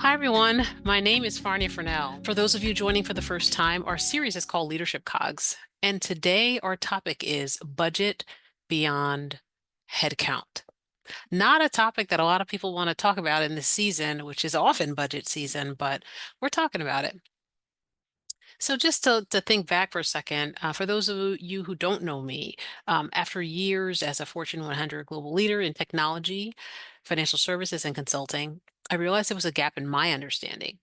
Hi, everyone. My name is Farnia Furnell. For those of you joining for the first time, our series is called Leadership COGS. And today our topic is budget beyond headcount. Not a topic that a lot of people want to talk about in this season, which is often budget season, but we're talking about it. So just to think back for a second, for those of you who don't know me, after years as a Fortune 100 global leader in technology, financial services, and consulting, I realized there was a gap in my understanding.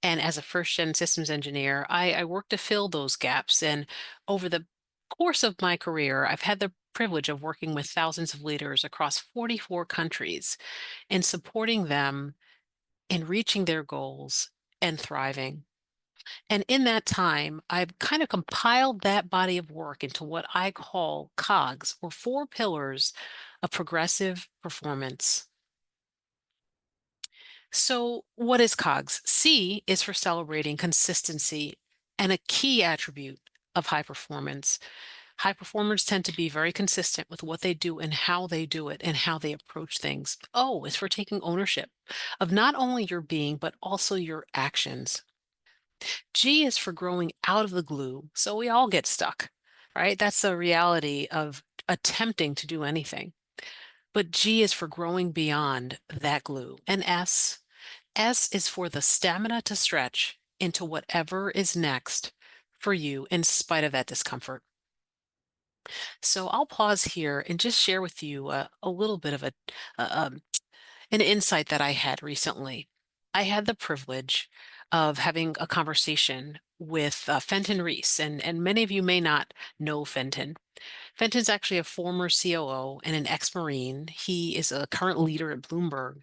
And as a first gen systems engineer, I worked to fill those gaps. And over the course of my career, I've had the privilege of working with thousands of leaders across 44 countries and supporting them in reaching their goals and thriving. And in that time, I've kind of compiled that body of work into what I call COGS, or four pillars of progressive performance. So, what is COGS? C is for celebrating consistency and a key attribute of high performance. High performers tend to be very consistent with what they do and how they do it and how they approach things. O is for taking ownership of not only your being, but also your actions. G is for growing out of the glue. So we all get stuck, right? That's the reality of attempting to do anything. But G is for growing beyond that glue. And S is for the stamina to stretch into whatever is next for you in spite of that discomfort. So I'll pause here and just share with you a little bit of a, an insight that I had recently. I had the privilege of having a conversation with Fenton Reese, and many of you may not know Fenton. Fenton's actually a former COO and an ex-Marine. He is a current leader at Bloomberg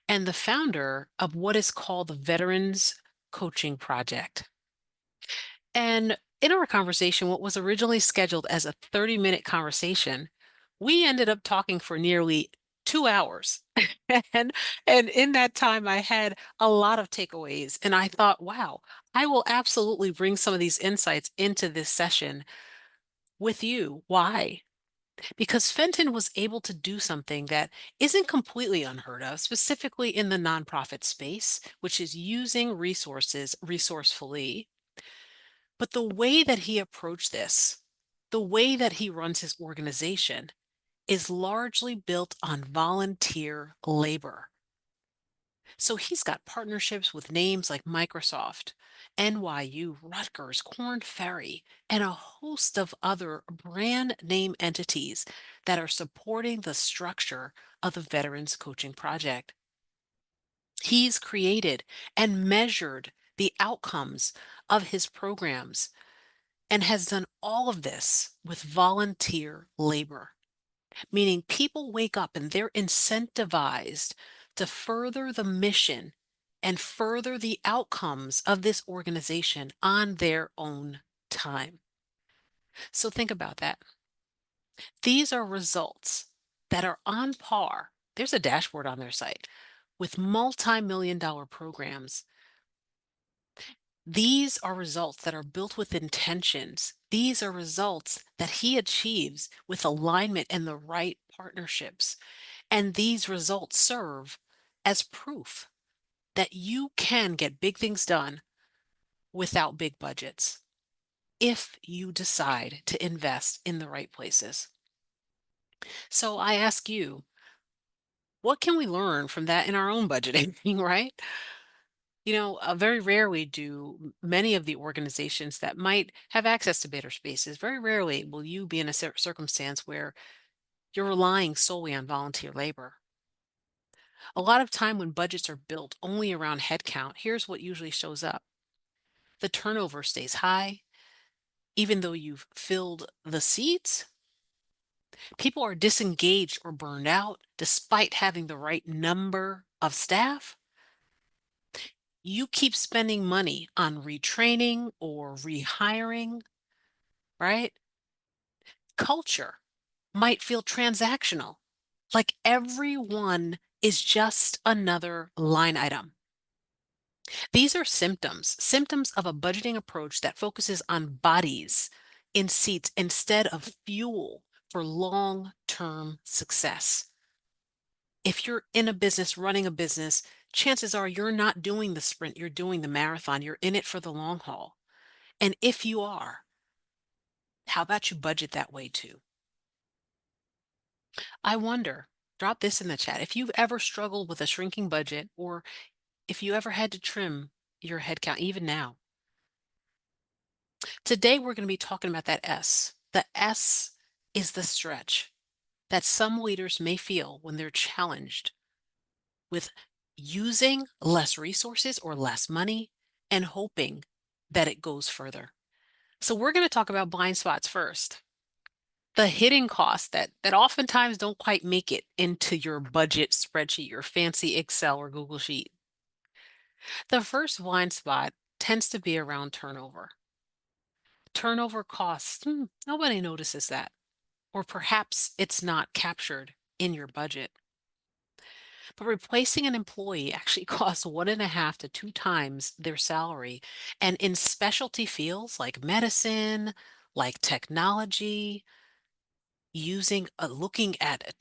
and the founder of what is called the Veterans Coaching Project. And in our conversation, what was originally scheduled as a 30-minute conversation, we ended up talking for nearly 2 hours. and and in that time, I had a lot of takeaways. And I thought, wow, I will absolutely bring some of these insights into this session with you. Why? Because Fenton was able to do something that isn't completely unheard of, specifically in the nonprofit space, which is using resources resourcefully. But the way that he approached this, the way that he runs his organization, is largely built on volunteer labor. So he's got partnerships with names like Microsoft, NYU, Rutgers, Korn Ferry, and a host of other brand name entities that are supporting the structure of the Veterans Coaching Project. He's created and measured the outcomes of his programs and has done all of this with volunteer labor, meaning people wake up and they're incentivized to further the mission and further the outcomes of this organization on their own time. So think about that. These are results that are on par. There's a dashboard on their site with multi-million dollar programs. These are results that are built with intentions. These are results that he achieves with alignment and the right partnerships. And these results serve as proof that you can get big things done without big budgets if you decide to invest in the right places. So I ask you, what can we learn from that in our own budgeting, right? Very rarely do many of the organizations that might have access to bidder spaces, very rarely will you be in a circumstance where you're relying solely on volunteer labor. A lot of time when budgets are built only around headcount, here's what usually shows up. The turnover stays high, even though you've filled the seats. People are disengaged or burned out despite having the right number of staff. You keep spending money on retraining or rehiring, right? Culture might feel transactional, like everyone is just another line item. These are symptoms of a budgeting approach that focuses on bodies in seats instead of fuel for long-term success. If you're in a business, running a business, chances are you're not doing the sprint, you're doing the marathon, you're in it for the long haul. And if you are, how about you budget that way too? I wonder, drop this in the chat, if you've ever struggled with a shrinking budget or if you ever had to trim your headcount, even now. Today, we're going to be talking about that S. The S is the stretch that some leaders may feel when they're challenged with using less resources or less money and hoping that it goes further. So we're going to talk about blind spots first. The hidden costs that oftentimes don't quite make it into your budget spreadsheet, your fancy Excel or Google Sheet. The first blind spot tends to be around turnover. Turnover costs, nobody notices that. Or perhaps it's not captured in your budget. But replacing an employee actually costs 1.5 to 2 times their salary. And in specialty fields like medicine, like technology, looking at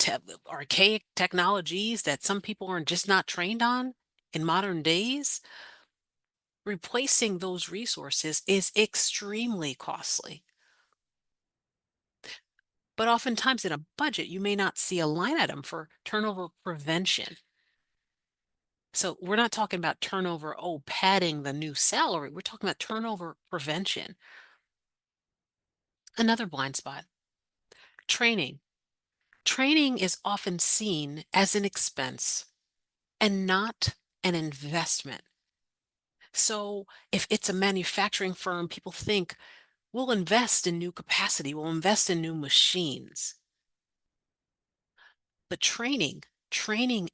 archaic technologies that some people are just not trained on in modern days, replacing those resources is extremely costly. But oftentimes in a budget, you may not see a line item for turnover prevention. So we're not talking about turnover, oh, padding the new salary. We're talking about turnover prevention. Another blind spot, training. Training is often seen as an expense and not an investment. So if it's a manufacturing firm, people think we'll invest in new capacity, we'll invest in new machines. But training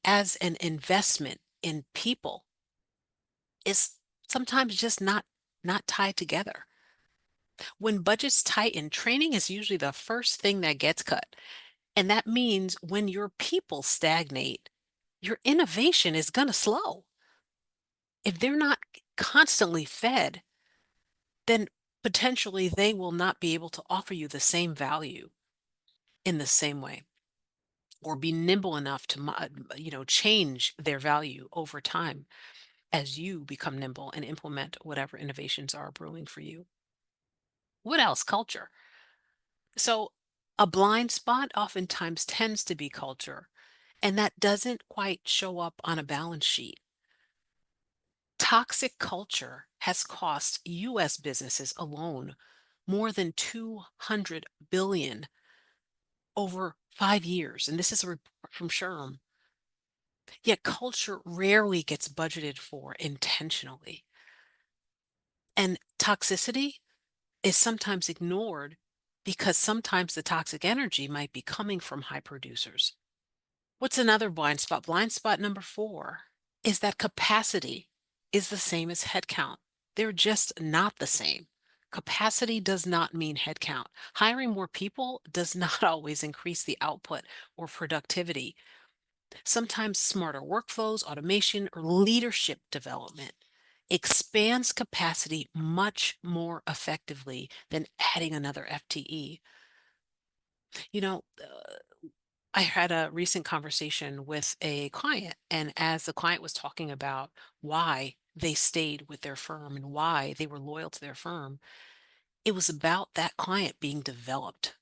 as an investment in people is sometimes just not tied together. When budgets tighten, training is usually the first thing that gets cut. And that means when your people stagnate, your innovation is going to slow. If they're not constantly fed, then potentially they will not be able to offer you the same value in the same way or be nimble enough to change their value over time as you become nimble and implement whatever innovations are brewing for you. What else? Culture. So a blind spot oftentimes tends to be culture, and that doesn't quite show up on a balance sheet. Toxic culture has cost US businesses alone more than 200 billion over 5 years, and this is a report from Sherm. Yet culture rarely gets budgeted for intentionally. And toxicity is sometimes ignored because sometimes the toxic energy might be coming from high producers. What's another blind spot? Blind spot number 4 is that capacity is the same as headcount. They're just not the same. Capacity does not mean headcount. Hiring more people does not always increase the output or productivity. Sometimes smarter workflows, automation, or leadership development expands capacity much more effectively than adding another FTE. You know, I had a recent conversation with a client, and as the client was talking about why they stayed with their firm and why they were loyal to their firm, it was about that client being developed.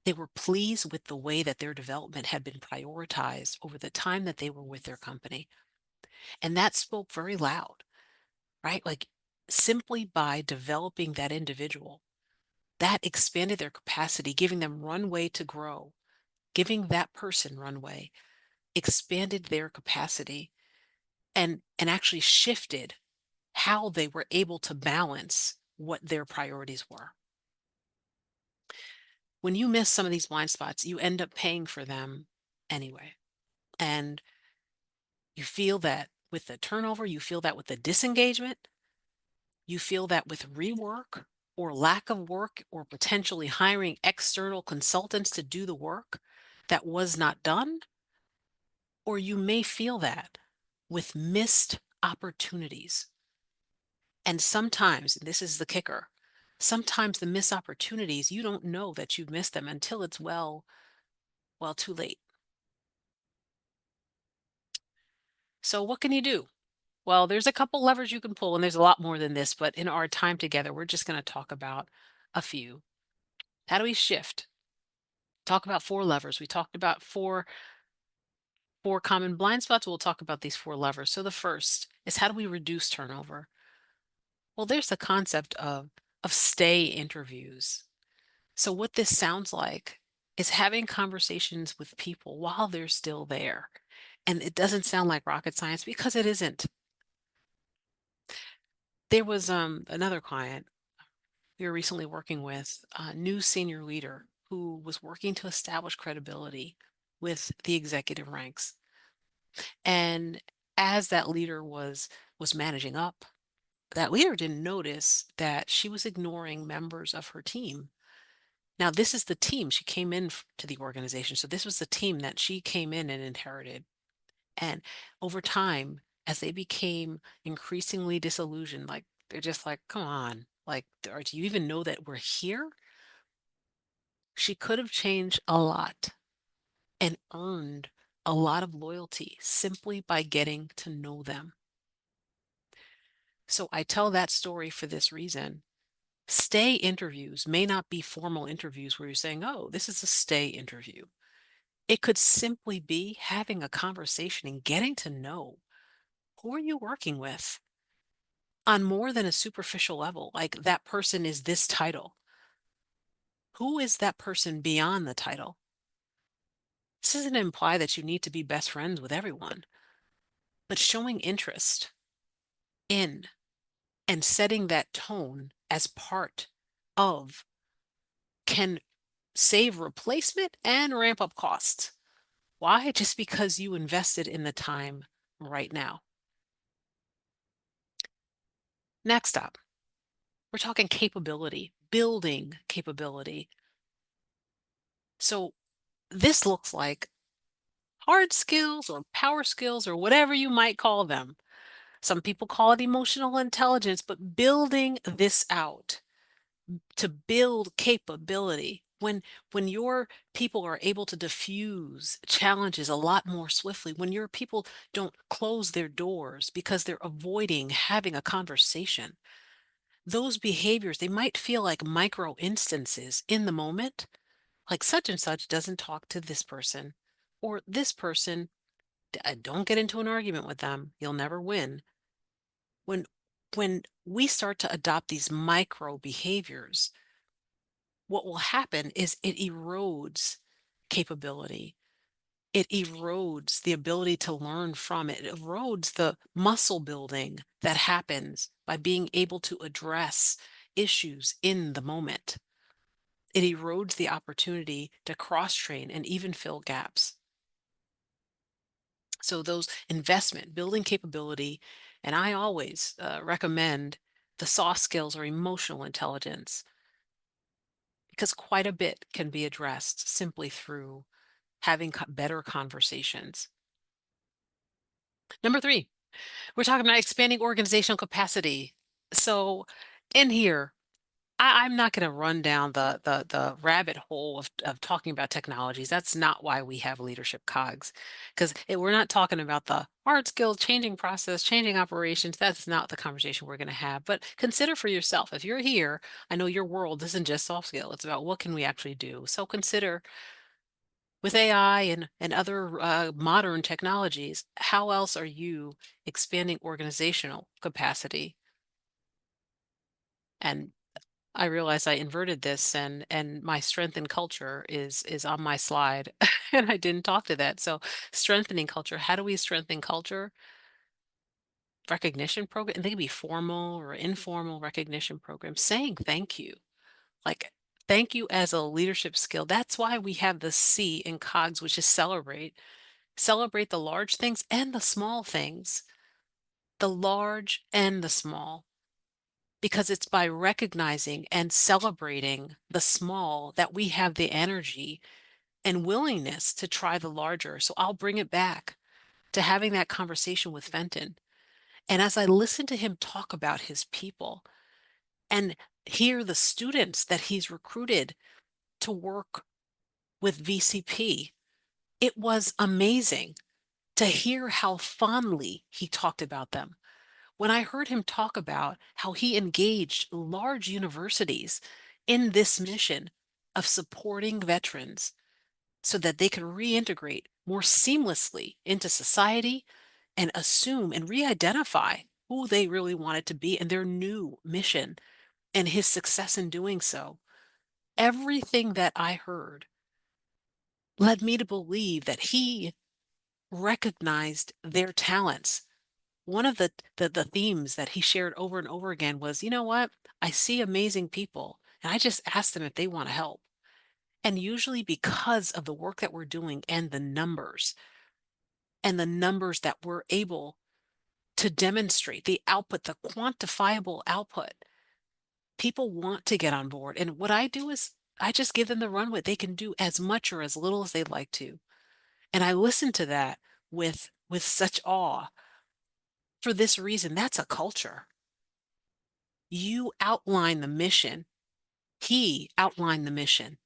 They were pleased with the way that their development had been prioritized over the time that they were with their company. And that spoke very loud, right? Like simply by developing that individual, that expanded their capacity, giving them runway to grow, giving that person runway, expanded their capacity and actually shifted how they were able to balance what their priorities were. When you miss some of these blind spots, you end up paying for them anyway. And you feel that with the turnover, you feel that with the disengagement, you feel that with rework or lack of work or potentially hiring external consultants to do the work that was not done, or you may feel that with missed opportunities. And sometimes, and this is the kicker, sometimes the missed opportunities, you don't know that you've missed them until it's well too late. So what can you do? Well, there's a couple levers you can pull, and there's a lot more than this, but in our time together, we're just going to talk about a few. How do we shift? Talk about four levers. We talked about four common blind spots. We'll talk about these four levers. So the first is, how do we reduce turnover? Well, there's the concept of stay interviews. So what this sounds like is having conversations with people while they're still there. And it doesn't sound like rocket science because it isn't. There was another client we were recently working with, a new senior leader who was working to establish credibility with the executive ranks. And as that leader was managing up, that leader didn't notice that she was ignoring members of her team. Now, this is the team she came in to the organization. So this was the team that she came in and inherited. And over time, as they became increasingly disillusioned, like they're just like, come on, like, do you even know that we're here? She could have changed a lot and earned a lot of loyalty simply by getting to know them. So I tell that story for this reason. Stay interviews may not be formal interviews where you're saying, oh, this is a stay interview. It could simply be having a conversation and getting to know who are you working with on more than a superficial level, like that person is this title. Who is that person beyond the title? This doesn't imply that you need to be best friends with everyone, but showing interest in and setting that tone as part of can save replacement and ramp up costs. Why? Just because you invested in the time right now. Next up, we're talking capability, building capability. So this looks like hard skills or power skills or whatever you might call them. Some people call it emotional intelligence, but building this out to build capability. When your people are able to diffuse challenges a lot more swiftly, when your people don't close their doors because they're avoiding having a conversation, those behaviors, they might feel like micro instances in the moment, like such and such doesn't talk to this person, or this person, don't get into an argument with them, you'll never win. When when we start to adopt these micro behaviors, what will happen is it erodes capability. It erodes the ability to learn from it. It erodes the muscle building that happens by being able to address issues in the moment. It erodes the opportunity to cross train and even fill gaps. So those investment, building capability, and I always recommend the soft skills or emotional intelligence, because quite a bit can be addressed simply through having better conversations. Number three, we're talking about expanding organizational capacity. So in here, I'm not going to run down the rabbit hole of talking about technologies. That's not why we have leadership COGS, because we're not talking about the hard skill, changing process, changing operations. That's not the conversation we're going to have. But consider for yourself, if you're here, I know your world isn't just soft skill. It's about what can we actually do. So consider, with AI and other modern technologies, how else are you expanding organizational capacity? And I realize I inverted this, and my strength and culture is on my slide and I didn't talk to that. So strengthening culture, how do we strengthen culture? Recognition program, and they can be formal or informal recognition programs, saying thank you. Like, thank you as a leadership skill. That's why we have the C in COGS, which is celebrate. Celebrate the large things and the small things, the large and the small, because it's by recognizing and celebrating the small that we have the energy and willingness to try the larger. So I'll bring it back to having that conversation with Fenton. And as I listen to him talk about his people and hear the students that he's recruited to work with VCP, it was amazing. to hear how fondly he talked about them. When I heard him talk about how he engaged large universities in this mission of supporting veterans so that they could reintegrate more seamlessly into society and assume and re-identify who they really wanted to be and their new mission and his success in doing so. Everything that I heard led me to believe that he recognized their talents. One of the themes that he shared over and over again was, you know what? I see amazing people and I just ask them if they want to help. And usually because of the work that we're doing and the numbers that we're able to demonstrate, the output, the quantifiable output, people want to get on board. And what I do is I just give them the runway. They can do as much or as little as they'd like to. And I listen to that with such awe for this reason. That's a culture. You outline the mission. He outlined the mission.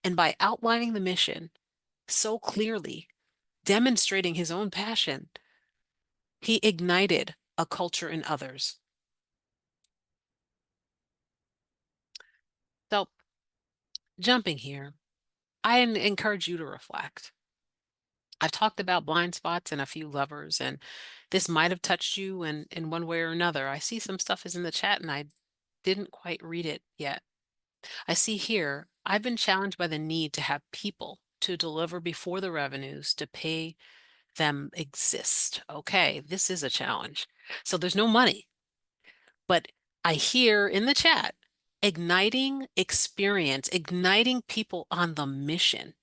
And by outlining the mission so clearly, demonstrating his own passion, he ignited a culture in others. So, jumping here, I encourage you to reflect. I've talked about blind spots and a few levers, and this might have touched you in one way or another. I see some stuff is in the chat and I didn't quite read it yet. I see here, I've been challenged by the need to have people to deliver before the revenues to pay them exist. Okay, this is a challenge. So there's no money, but I hear in the chat, igniting experience, igniting people on the mission.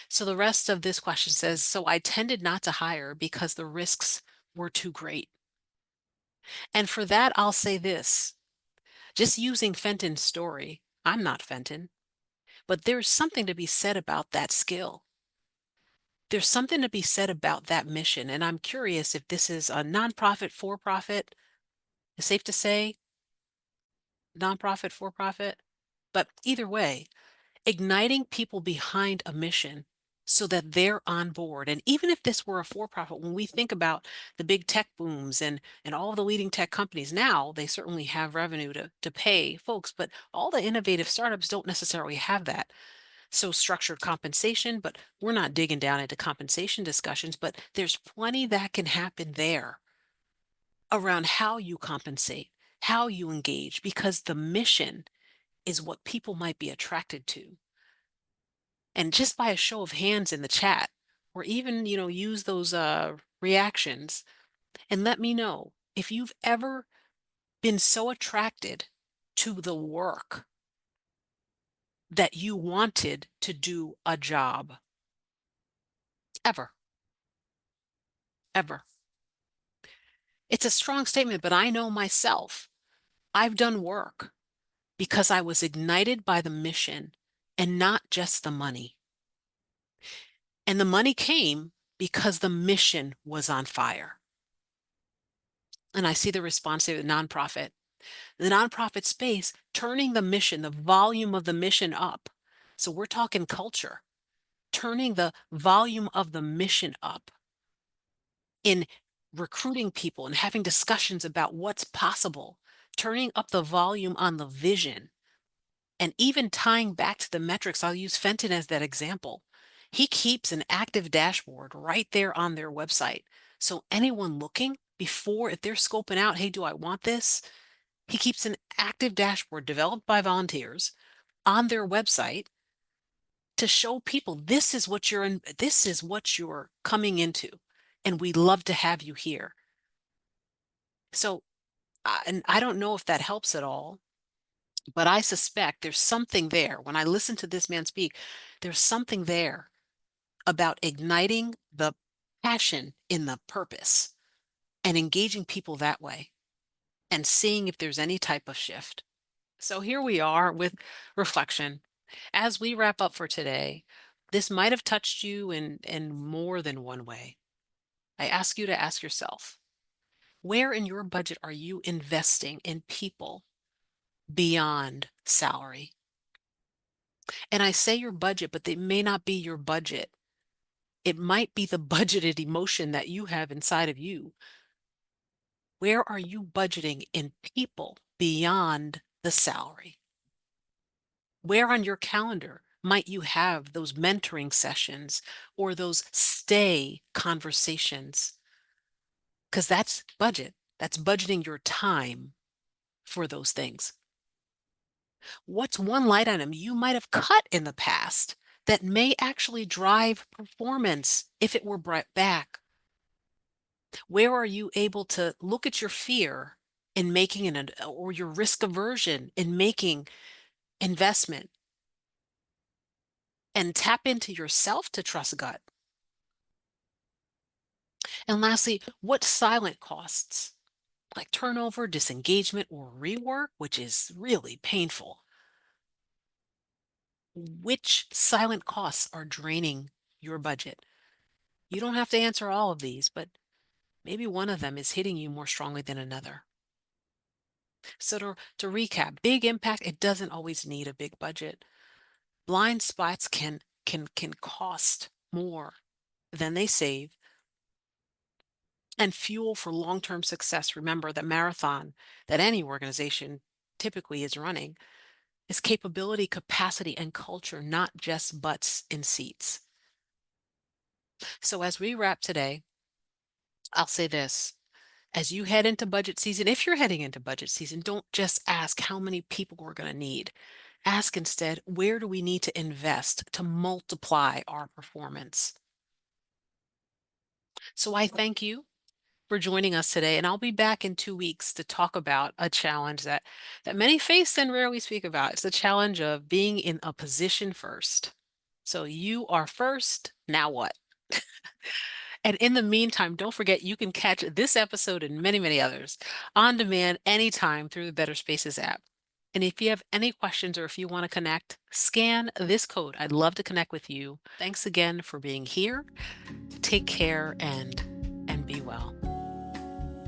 So the rest of this question says, so I tended not to hire because the risks were too great. And for that, I'll say this, just using Fenton's story, I'm not Fenton, but there's something to be said about that skill. There's something to be said about that mission. And I'm curious if this is a nonprofit, for profit. It's safe to say nonprofit, for profit. But either way, igniting people behind a mission so that they're on board. And even if this were a for-profit, when we think about the big tech booms and all the leading tech companies now, they certainly have revenue to pay folks, but all the innovative startups don't necessarily have that. So structured compensation, but we're not digging down into compensation discussions, but there's plenty that can happen there around how you compensate, how you engage, because the mission is what people might be attracted to. And just by a show of hands in the chat, or even, use those reactions and let me know if you've ever been so attracted to the work that you wanted to do a job. Ever, ever. It's a strong statement, but I know myself. I've done work because I was ignited by the mission and not just the money. And the money came because the mission was on fire. And I see the response to the nonprofit. The nonprofit space, turning the mission, the volume of the mission up. So we're talking culture, turning the volume of the mission up in recruiting people and having discussions about what's possible, turning up the volume on the vision, and even tying back to the metrics. I'll use Fenton as that example. He keeps an active dashboard right there on their website. So anyone looking before, if they're scoping out, hey, do I want this? He keeps an active dashboard developed by volunteers on their website to show people this is what you're in, this is what you're coming into, and we'd love to have you here. So, and I don't know if that helps at all, but I suspect there's something there. When I listen to this man speak, there's something there about igniting the passion in the purpose and engaging people that way and seeing if there's any type of shift. So here we are with reflection. As we wrap up for today, this might have touched you in more than one way. I ask you to ask yourself, where in your budget are you investing in people beyond salary? And I say your budget, but they may not be your budget It might be the budgeted emotion that you have inside of you. Where are you budgeting in people beyond the salary? Where on your calendar might you have those mentoring sessions or those stay conversations? Because that's budget. That's budgeting your time for those things. What's one light item you might have cut in the past that may actually drive performance if it were brought back? Where are you able to look at your fear in making or your risk aversion in making investment and tap into yourself to trust gut? And lastly, what silent costs like turnover, disengagement, or rework, which is really painful, which silent costs are draining your budget? You don't have to answer all of these, but maybe one of them is hitting you more strongly than another. So to recap, big impact, it doesn't always need a big budget. Blind spots can cost more than they save and fuel for long-term success. Remember, the marathon that any organization typically is running is capability, capacity, and culture, not just butts in seats. So as we wrap today, I'll say this. As you head into budget season, if you're heading into budget season, don't just ask how many people we're going to need. Ask instead, where do we need to invest to multiply our performance? So I thank you for joining us today, and I'll be back in 2 weeks to talk about a challenge that many face and rarely speak about. It's the challenge of being in a position first. So you are first, now what? And in the meantime, don't forget you can catch this episode and many, many others on demand anytime through the Better Spaces app. And if you have any questions or if you want to connect, scan this code. I'd love to connect with you. Thanks again for being here. Take care and be well.